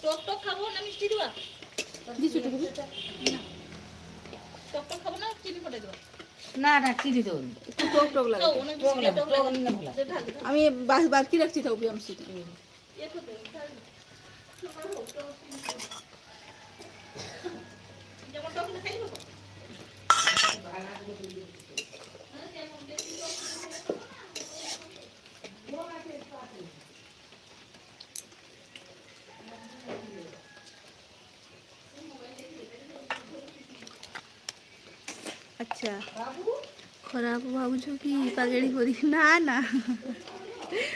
টক টক খাবো না মিষ্টি দিবা দিছু তো না টক টক খাবো না চিনি পড়ে দিবা না না চিনি দেব একটু টক টক লাগে টক লাগে টক লাগে আমি বাকি রাখছি তাও আমি সেটা যেমন টক খাই দেবো আচ্ছা ଖରାପ ଭାବୁଛ କି ପାଗେଳି କରି ନା ନା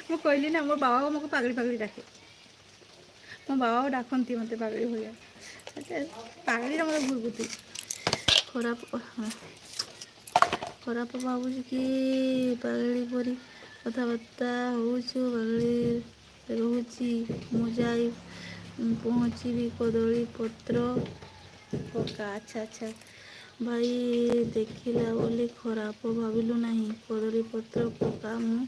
ମୁଁ କହିଲି ନା ମୋ ବାବା ମୋତେ ପାଗଳି ପାଗଳି ଡାକେ ମୋ ବାବା ଡାକନ୍ତି ମୋତେ ପାଗଳି ଭଳିଆ ପାଗଳିଟା ମୋତେ ଭୁଲ ବୁଦ୍ଧି ଖରାପ ଭାବୁଛୁ କି ପାଗଳି ପରି କଥାବାର୍ତ୍ତା ହେଉଛୁ ପାଗଳି ରହୁଛି ମୁଁ ଯାଇ ପହଞ୍ଚିବି କଦଳୀ ପତ୍ର ପକା ଆଚ୍ଛା ଆଚ୍ଛା ଭାଇ ଦେଖିଲା ବୋଲି ଖରାପ ଭାବିଲୁ ନାହିଁ କଦଳୀ ପତ୍ର ପକା ମୁଁ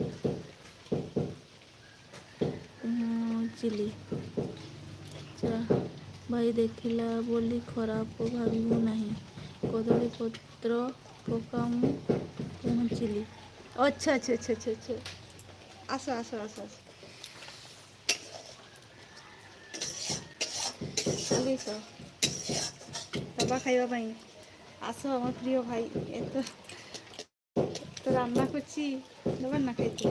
ପହଞ୍ଚିଲି ଭାଇ ଦେଖିଲା ବୋଲି ଖରାପ ଭାବିବୁ ନାହିଁ କଦଳୀ ପତ୍ର ପକା ମୁଁ ପହଞ୍ଚିଲି ଆଚ୍ଛା ଆଚ୍ଛା ଆଚ୍ଛା ଆଚ୍ଛା ଆଚ୍ଛା ଆସ ଆସ ଆସ ଆସ ଚାଲିସ ଦବା ଖାଇବା ପାଇଁ ଆସ আমার প্রিয় ভাই এত তো রান্না করছি দেবেন না খাইতে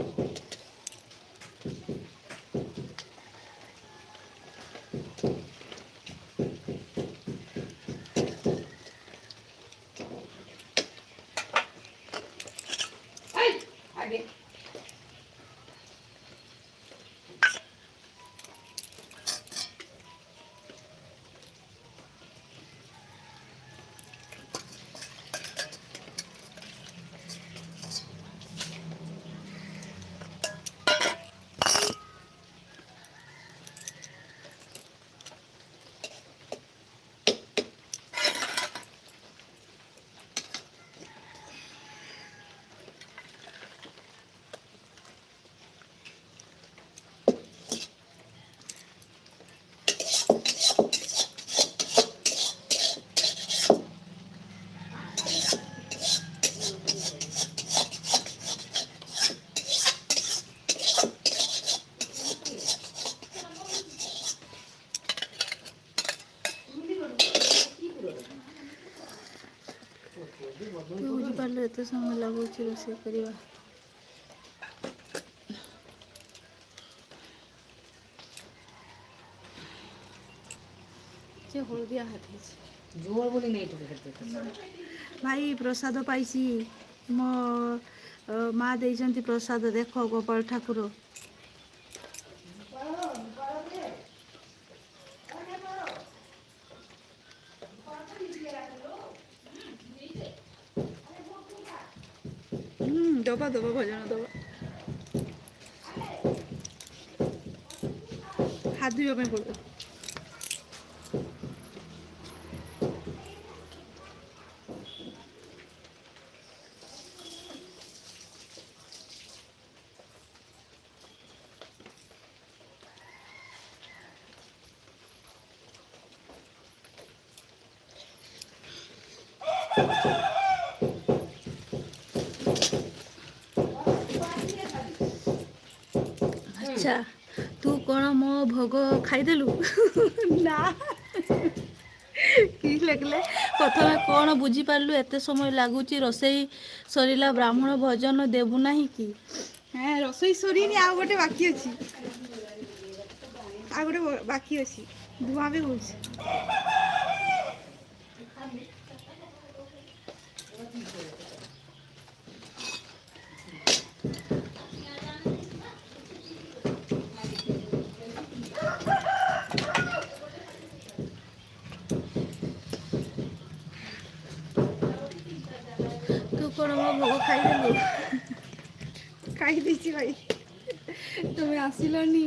আগে ତୁ ବୁଝିପାରିଲୁ ଏତେ ସମୟ ଲାଗୁଛି ରୋଷେଇ କରିବା যে হলদিয়া হাত ହେଇଛି জোর বলি নেই তো খেতে ଭାଇ ପ୍ରସାଦ ପାଇଛି ମୋ ମା ଦେଇଛନ୍ତି ପ୍ରସାଦ ଦେଖ ଗୋପାଳ ଠାକୁର ଦବା ଦବା ଭଜନ ଦବା ହାତ ଧୋଇବା ପାଇଁ ପଡ଼ିବ আচ্ছা তু କ'ଣ ମୋ ଭୋଗ ଖାଇଦେଲୁ ନା କି ଲାଗିଲା ପ୍ରଥମେ କ'ଣ ବୁଝିପାରିଲୁ ଏତେ ସମୟ ଲାଗୁଛି ରୋଷେଇ ସରିଲା ବ୍ରାହ୍ମଣ ଭୋଜନ ଦେବୁ ନାହିଁ କି ହଁ ରୋଷେଇ ସରିନି ଆଉ ଗୋଟେ ବାକି ଅଛି ଆଉ ଗୋଟେ ବାକି ଅଛି ଧୂଆଁ ବି ହେଉଛି ତୁ କ'ଣ ମୋ ଭୋଗ ଖାଇଦେଲୁ ଖାଇ ଦେଇଛି ଭାଇ ତୁମେ ଆସିଲନି